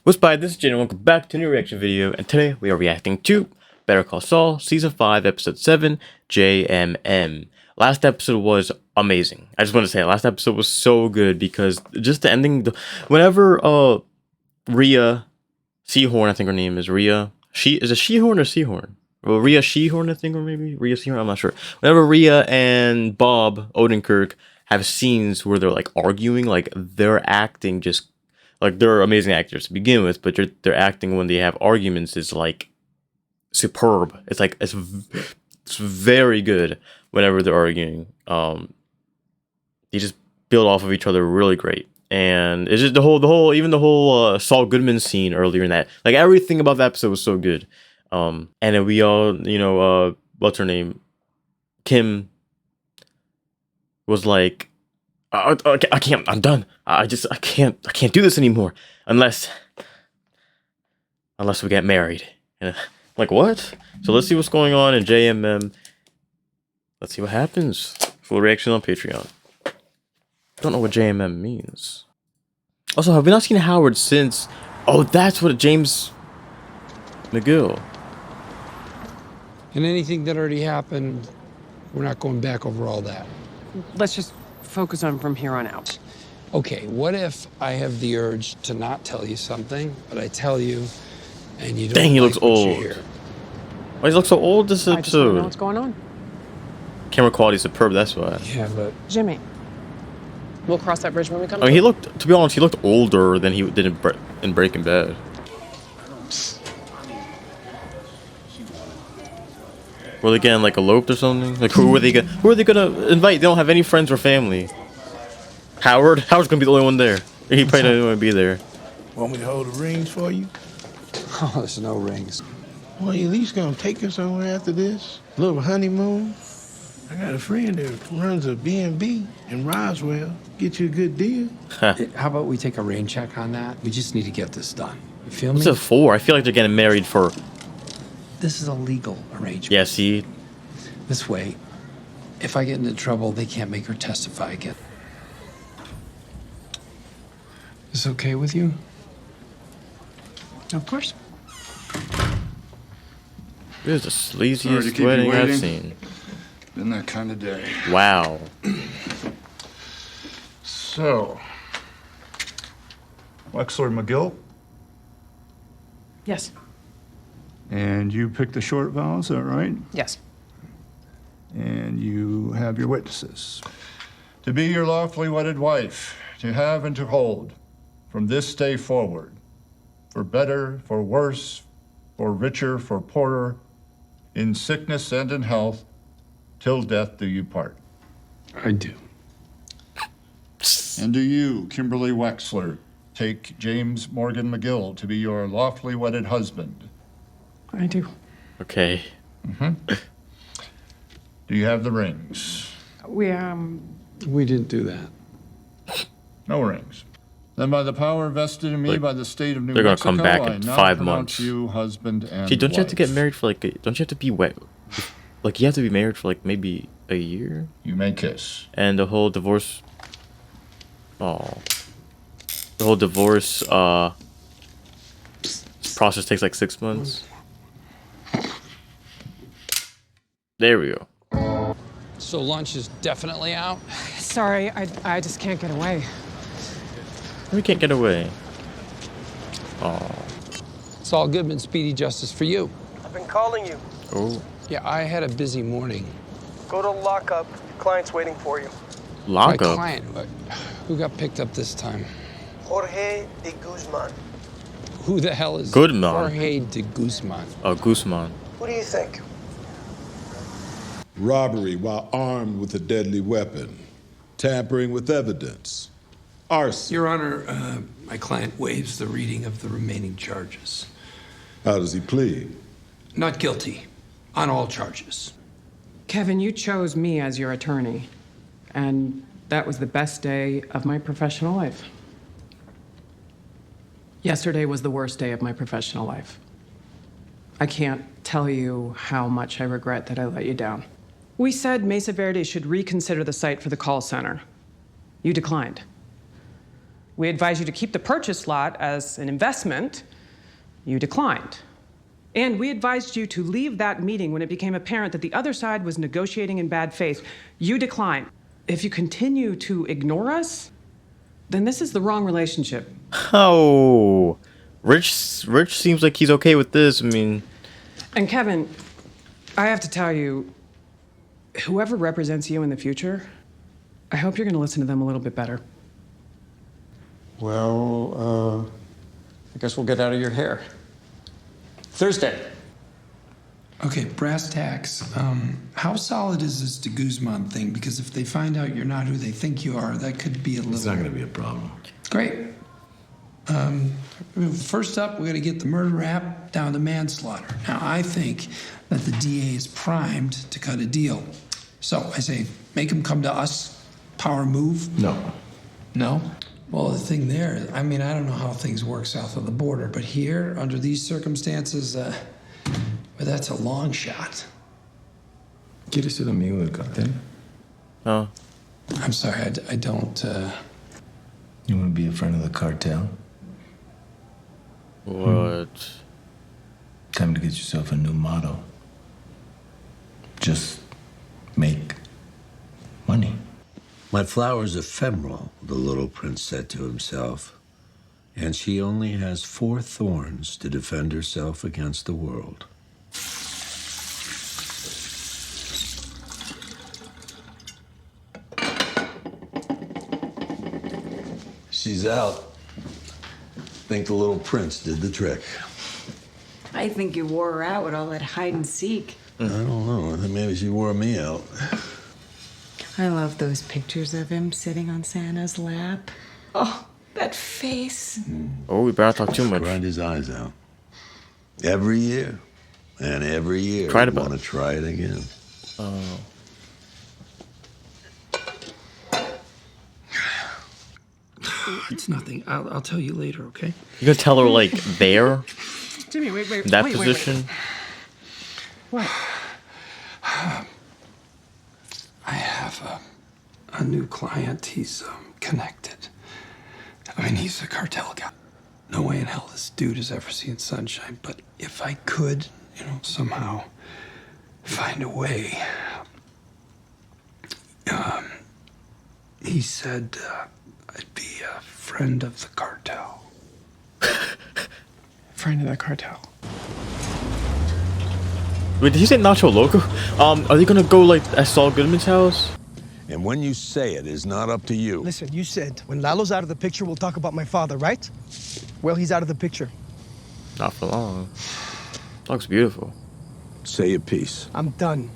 What's by this is Jane and welcome back to a new reaction video, and today we are reacting to Better Call Saul Season 5 Episode 7 JMM. Last episode was amazing. I just want to say last episode was so good because just the ending, whenever Rhea Seahorn, I think her name is Rhea. Is it Shehorn or Seahorn? Well, Rhea Shehorn, I think, or maybe Rhea Seahorn, I'm not sure. Whenever Rhea and Bob Odenkirk have scenes where they're like arguing, like they're acting just like they're amazing actors to begin with, but their acting when they have arguments is like superb. It's like it's very good whenever they're arguing. They just build off of each other really great, and it's just the whole Saul Goodman scene earlier in that, like everything about that episode was so good. And then we all, what's her name, Kim, was like, I can't, I'm done. I can't do this anymore unless we get married. And I'm like, what? So let's see what's going on in JMM. Let's see what happens. Full reaction on Patreon. Don't know what JMM means. Also, have we not seen Howard since? Oh, that's what James McGill. And anything that already happened, we're not going back over all that. Let's just focus on from here on out. Okay, what if I have the urge to not tell you something, but I tell you, and you don't Dang, he like looks what you old. hear? Why does he look so old this I just want to know episode? what's going on. Camera quality is superb, that's why. Yeah, but Jimmy, we'll cross that bridge when we come I mean, to he it. looked, to be honest, he looked older than he did in Breaking Bad. Were they getting like eloped or something? Like who are they gonna invite? They don't have any friends or family. Howard's gonna be the only one there. He probably doesn't want to be there. Want me to hold the rings for you? oh, there's no rings. Well, you at least gonna take her somewhere after this? A little honeymoon? I got a friend that runs a B&B in Roswell. Get you a good deal. How about we take a rain check on that? We just need to get this done. You feel me? What's it for? I feel like they're getting married for. This is a legal arrangement. Yeah, see, This way, if I get into trouble, they can't make her testify again. Is this okay with you? Of course. this is the Sorry to sleaziest keep you wedding I've waiting. seen. Been that kind of day. Wow. So, Wexler McGill, Yes. and you picked the short vowel, is that right? Yes. And you have your witnesses. To be your lawfully wedded wife, to have and to hold, from this day forward, for better, for worse, for richer, for poorer, in sickness and in health, till death do you part. I do. And do you, Kimberly Wexler, take James Morgan McGill to be your lawfully wedded husband? I do. Okay. Do you have the rings? We didn't do that. No rings. Then by the power vested in me Like, by the state of New they're gonna Mexico, come back I in now 5 pronounce months. you husband and See, don't you have to get wife. married for like? Don't you have to be wet? Like you have to be married for like maybe a year, You may kiss. and the whole divorce. Oh. The whole divorce process takes like 6 months. There we go. So lunch is definitely out? sorry, I just can't get away. We can't get away. Oh. Saul Goodman, speedy justice for you. I've been calling you. Oh. Yeah, I had a busy morning. Go to lockup. Client's waiting for you. Lock My up. client, but who got picked up this time? Jorge de Guzman. Who the hell is Goodman. Jorge de Guzman? Oh, Guzman. Who do you think? Robbery while armed with a deadly weapon, tampering with evidence, arson. Your Honor, my client waives the reading of the remaining charges. How does he plead? Not guilty on all charges. Kevin, you chose me as your attorney, and that was the best day of my professional life. Yesterday was the worst day of my professional life. I can't tell you how much I regret that I let you down. We said Mesa Verde should reconsider the site for the call center. You declined. We advised you to keep the purchase lot as an investment. You declined. And we advised you to leave that meeting when it became apparent that the other side was negotiating in bad faith. You declined. If you continue to ignore us, then this is the wrong relationship. Oh, Rich seems like he's okay with this. I mean, And Kevin, I have to tell you, whoever represents you in the future, I hope you're going to listen to them a little bit better. Well, I guess we'll get out of your hair. Thursday. Okay, brass tacks. How solid is this de Guzman thing? Because if they find out you're not who they think you are, that could be a little... It's not going to be a problem. Great. First up, we're going to get the murder rap down to manslaughter. Now, I think that the DA is primed to cut a deal. So I say, make him come to us. Power move. No. No? Well, the thing there, I mean, I don't know how things work south of the border, but here, under these circumstances, well, that's a long shot. ¿Quieres ser amigo del cartel? oh, I'm sorry, I don't, You want to be a friend of the cartel? what? Time to get yourself a new motto. Just make money. My flower's ephemeral, the little prince said to himself, and she only has 4 thorns to defend herself against the world. She's out. Think the little prince did the trick. I think you wore her out with all that hide and seek. I don't know. I think maybe she wore me out. I love those pictures of him sitting on Santa's lap. Oh, that face. Oh, we better not talk too much. Cried his eyes out. Every year. And every year Cried I about want to try it again. Oh. it's nothing. I'll tell you later, okay? You gonna tell her like there, Jimmy, wait. that wait, position? What? I have a new client. He's connected. I mean, he's a cartel guy. No way in hell this dude has ever seen sunshine. But if I could, somehow find a way. He said I'd be a friend of the cartel. Friend of that cartel. Wait, did he say Nacho Loco? Are they gonna go like at Saul Goodman's house? And when you say it is not up to you. Listen, you said when Lalo's out of the picture, we'll talk about my father, right? Well, he's out of the picture. Not for long. Looks beautiful. Say your piece. I'm done.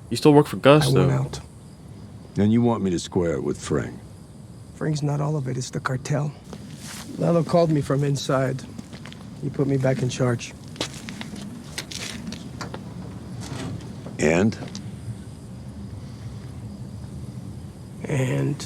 You still work for Gus I though. went out. And you want me to square it with Frank. Frank's not all of it, it's the cartel. Lalo called me from inside. He put me back in charge. And? And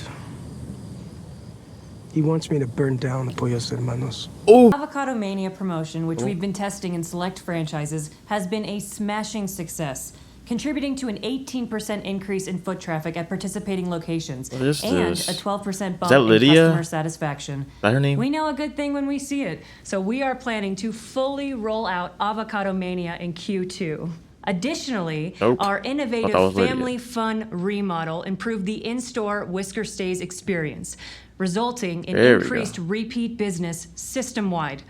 he wants me to burn down the Pollos Hermanos. Avocado Mania promotion, which we've been testing in select franchises, has been a smashing success, contributing to an 18% increase in foot traffic at participating locations What is and this? a 12% bump that in Lydia? customer satisfaction. Is that her name? We know a good thing when we see it, so we are planning to fully roll out Avocado Mania in Q2. Additionally, Nope. our Thought that innovative was Lydia. family fun remodel improved the in-store Whisker Stays experience, resulting in There we go. increased repeat business system-wide.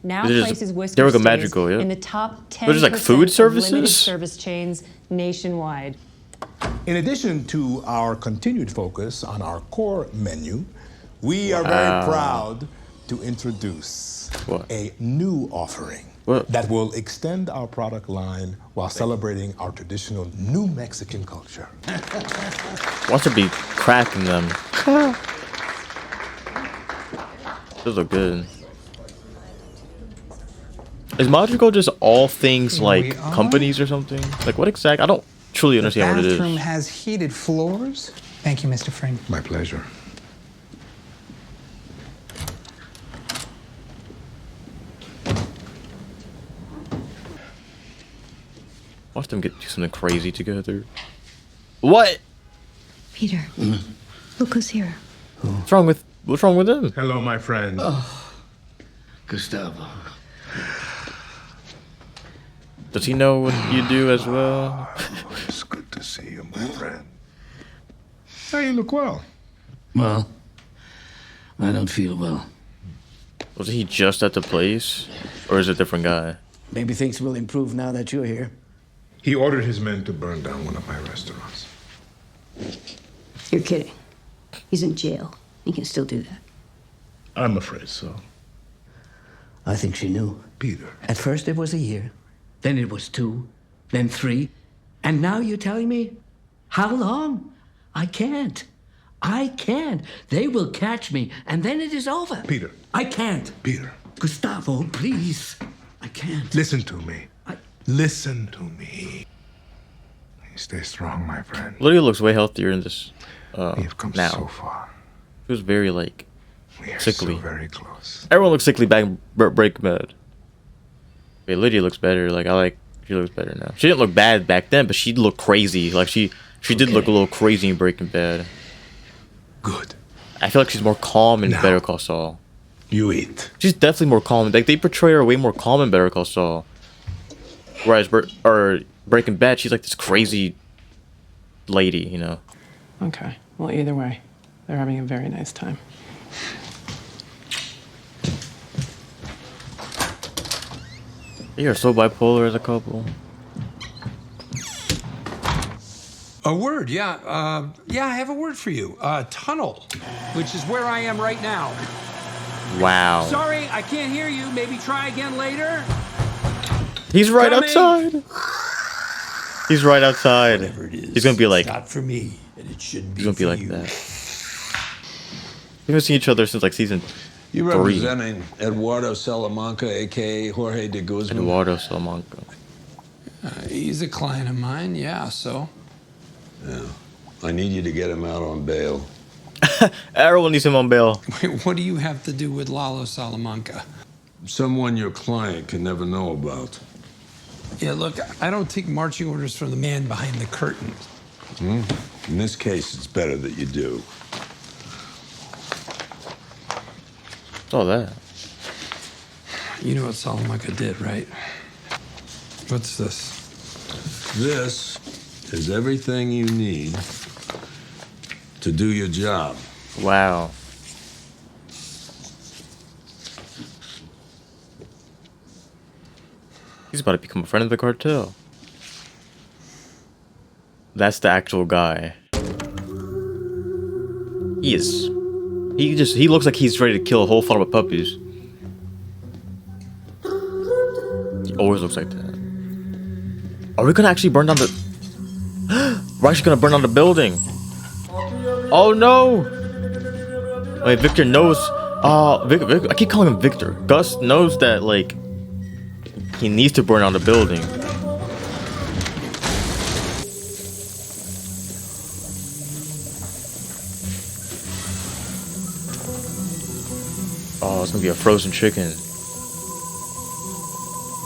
Now This is- places Whisker there we go, Stays Magical, yeah. in the top 10% What is it, like food of services? limited service chains nationwide. In addition to our continued focus on our core menu, we are very proud to introduce a new offering that will extend our product line while celebrating our traditional New Mexican culture. Watch her be cracking them. Those look good. Is Magical just all things like companies or something? Like what exact? I don't truly understand what it bathroom is. has heated floors. Thank you, Mr. Frank. My pleasure. Watch them do something crazy together. What? Peter, look who's here. What's wrong with him? Hello, my friend. Oh, Gustavo. Does he know what you do as well? It's good to see you, my friend. Hey, you look well. Well, I don't feel well. Was he just at the place? Or is it a different guy? Maybe things will improve now that you're here. He ordered his men to burn down one of my restaurants. You're kidding. He's in jail. He can still do that. I'm afraid so. I think she knew. Peter. At first it was a year, then it was 2, then 3, and now you're telling me? How long? I can't. They will catch me, and then it is over. Peter. I can't. Peter. Gustavo, please. I can't. Listen to me. Listen to me. Stay strong, my friend. Lydia looks way healthier in this. We've come now. so far. She was very like We are sickly. so very close. Everyone looks sickly back in Breaking Bad. Wait, Lydia looks better. She looks better now. She didn't look bad back then, but she looked crazy. Like she did look a little crazy in Breaking Bad. Good. I feel like she's more calm in Better Call Saul. You eat. She's definitely more calm. Like they portray her way more calm in Better Call Saul. Whereas Breaking Bad, she's like this crazy lady, you know. Okay. Well, either way, they're having a very nice time. You're so bipolar as a couple. A word, yeah. Yeah, I have a word for you. Tunnel, which is where I am right now. Wow. Sorry, I can't hear you. Maybe try again later. He's right Coming. outside. He's right outside. He's gonna be like. Not for me, and it shouldn't be. He's gonna be for like you. that. We haven't seen each other since like season You 3. representing Eduardo Salamanca, a.k.a. Jorge de Guzman? Eduardo Salamanca. He's a client of mine, yeah, so. Yeah. I need you to get him out on bail. Everyone needs him on bail. Wait, what do you have to do with Lalo Salamanca? Someone your client can never know about. Yeah, look, I don't take marching orders from the man behind the curtain. In this case, it's better that you do. What's all that? You know what Salamanca did, right? What's this? This is everything you need to do your job. Wow. He's about to become a friend of the cartel. That's the actual guy. He is. He looks like he's ready to kill a whole farm of puppies. He always looks like that. Are we gonna actually burn down the... We're actually gonna burn down the building. Oh no! Wait, Victor knows... Vic, I keep calling him Victor. Gus knows that, like... He needs to burn down the building. Oh, it's gonna be a frozen chicken.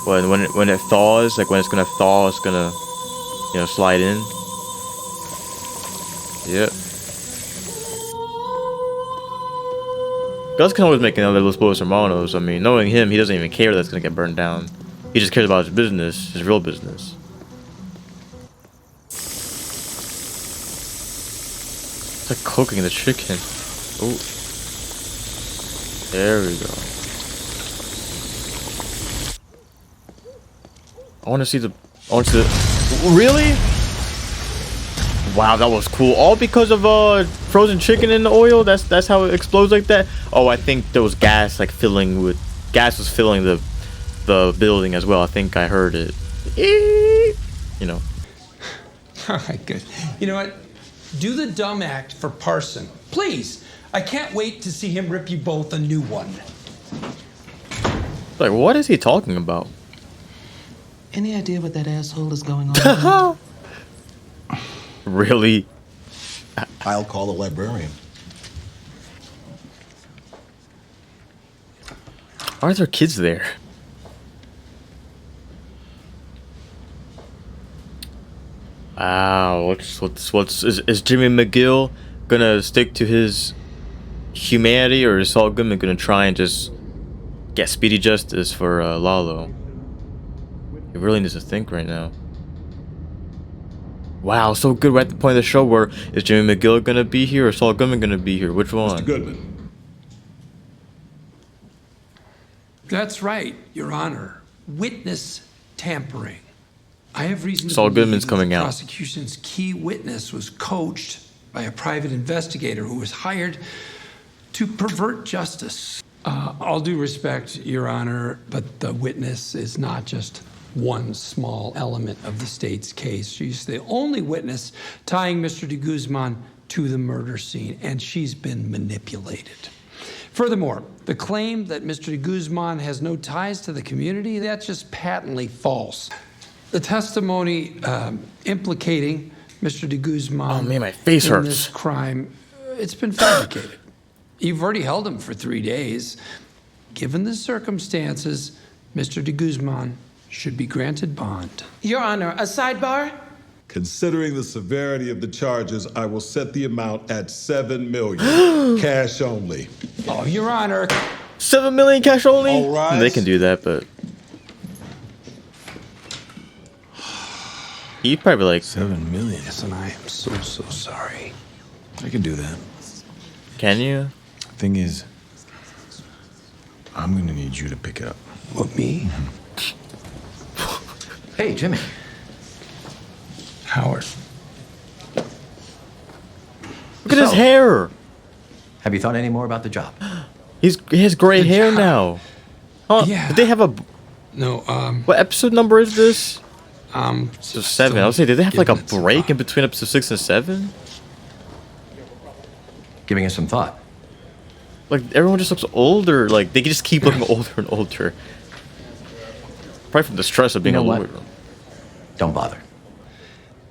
When it thaws, like when it's gonna thaw, it's gonna, you know, slide in. Yep. Gus can always make another Los Pollos Hermanos. I mean, knowing him, he doesn't even care that's gonna get burned down. He just cares about his business, his real business. It's like cooking the chicken. Oh. There we go. I want to see the... Really? Wow, that was cool. All because of frozen chicken in the oil? That's how it explodes like that? Oh, I think there was gas like filling with... Gas was filling the building as well. I think I heard it. You know. All right, good. You know what? Do the dumb act for Parson. Please. I can't wait to see him rip you both a new one. Like, what is he talking about? Any idea what that asshole is going on? Really? I'll call the librarian. Why are there kids there? Wow, is Jimmy McGill gonna stick to his humanity, or is Saul Goodman gonna try and just get speedy justice for Lalo? He really needs to think right now. Wow, so good. We're at the point of the show where is Jimmy McGill gonna be here or Saul Goodman gonna be here? Which one? Mr. Goodman. That's right, Your Honor. Witness tampering. I have reason to Saul believe Goodman's that coming the out. prosecution's key witness was coached by a private investigator who was hired to pervert justice. All due respect, Your Honor, but the witness is not just one small element of the state's case. She's the only witness tying Mr. de Guzman to the murder scene, and she's been manipulated. Furthermore, the claim that Mr. de Guzman has no ties to the community, that's just patently false. The testimony implicating Mr. de Guzman my face in hurts. this crime, it's been fabricated. You've already held him for 3 days. Given the circumstances, Mr. de Guzman should be granted bond. Your Honor, a sidebar? Considering the severity of the charges, I will set the amount at $7 million, cash only. Oh, Your Honor. $7 million cash only? All right. They can do that, but he probably like $7 million. Yes, and I am so sorry. I can do that. Can you? Thing is, I'm gonna need you to pick it up. What, me? Hey, Jimmy. Howard. Look at his hair. Have you thought any more about the job? He has gray hair now. Oh, Yeah. Did they have a No, what episode number is this? So 7. still I was saying, did they have like a giving it some break in between episode 6 and 7? Giving it some thought. Like everyone just looks older. Like they just keep looking older and older. Probably from the stress of being You know a what? lawyer. Don't bother.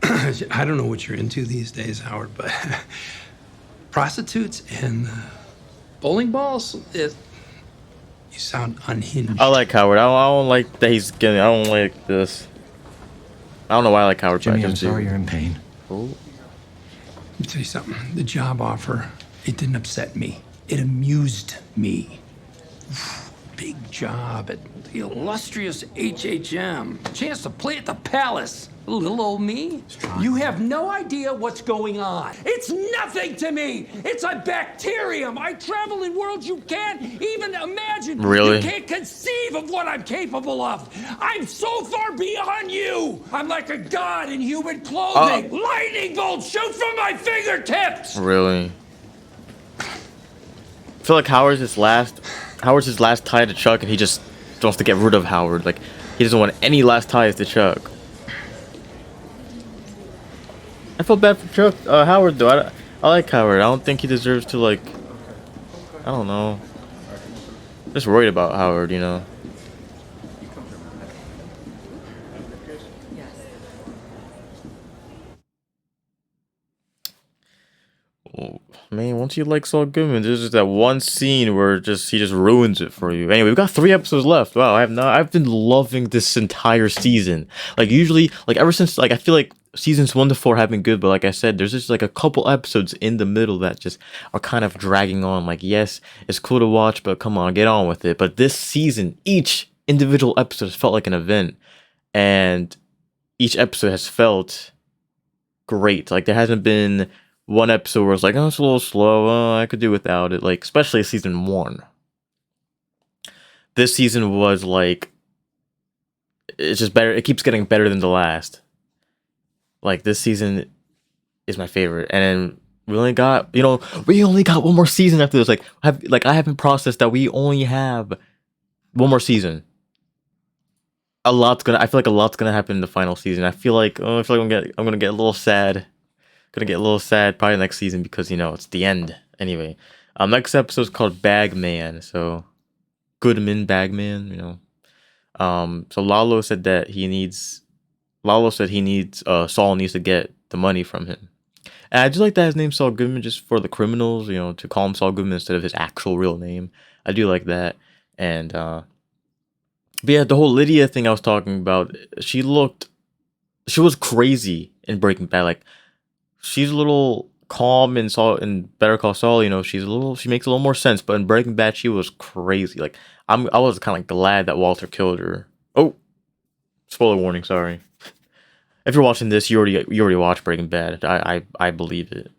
I don't know what you're into these days, Howard, but prostitutes and bowling balls, you sound unhinged. I like Howard. I don't like that he's getting. I don't like this. I don't know why I like Howard. Jimmy, but I I'm just do. sorry you're in pain. Oh. Let me tell you something. The job offer, it didn't upset me. It amused me. Big job at the illustrious HHM. Chance to play at the palace. Little old me. You have no idea what's going on. It's nothing to me. It's a bacterium. I travel in worlds you can't even imagine. Really? You can't conceive of what I'm capable of. I'm so far beyond you. I'm like a god in human clothing. Lightning bolts shoot from my fingertips. Really? I feel like Howard's his last tie to Chuck, and he just wants to get rid of Howard. Like he doesn't want any last ties to Chuck. I feel bad for Chuck Howard though. I like Howard. I don't think he deserves to like. I don't know. Just worried about Howard, you know. Oh, man, once you like Saul Goodman, there's just that one scene where he just ruins it for you. Anyway, we've got 3 episodes left. Wow, I've been loving this entire season. Like usually, like ever since, like I feel like seasons 1 to 4 have been good, but like I said, there's just like a couple episodes in the middle that just are kind of dragging on. Like yes, it's cool to watch, but come on, get on with it. But this season, each individual episode has felt like an event, and each episode has felt great. Like there hasn't been one episode where it's like, oh, it's a little slow. I could do without it. Like, especially season 1. This season was like, it's just better. It keeps getting better than the last. Like, this season is my favorite. And we only got, one more season after this. I haven't processed that we only have one more season. I feel like a lot's gonna happen in the final season. I feel like I'm gonna get a little sad. Gonna get a little sad probably next season because it's the end anyway. Next episode is called Bagman, so Goodman Bagman, so Lalo said Saul needs to get the money from him. And I just like that his name's Saul Goodman just for the criminals, to call him Saul Goodman instead of his actual real name. I do like that. And but yeah, the whole Lydia thing I was talking about, she was crazy in Breaking Bad. Like she calm in Better Call Saul. You know, she makes a little more sense. But in Breaking Bad, she was crazy. Like I was kind of like glad that Walter killed her. Oh, spoiler warning. Sorry. If you're watching this, you already watched Breaking Bad. I believe it.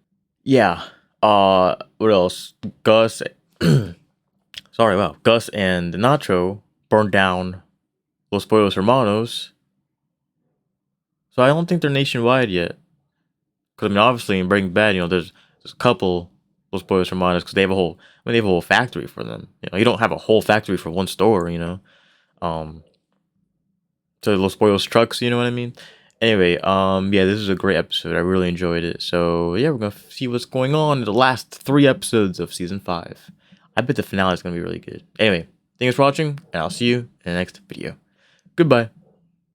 Yeah. What else? Gus. Sorry. Wow. Gus and Nacho burned down Los Pollos Hermanos. So I don't think they're nationwide yet. Because I mean, obviously in Breaking Bad, you know, there's a couple Los Pollos Hermanos because they have a whole factory for them. You know, you don't have a whole factory for one store. You know, so Los Pollos trucks. You know what I mean? Anyway, yeah, this is a great episode. I really enjoyed it. So yeah, we're gonna see what's going on in the last 3 episodes of season 5. I bet the finale is gonna be really good. Anyway, thanks for watching, and I'll see you in the next video. Goodbye.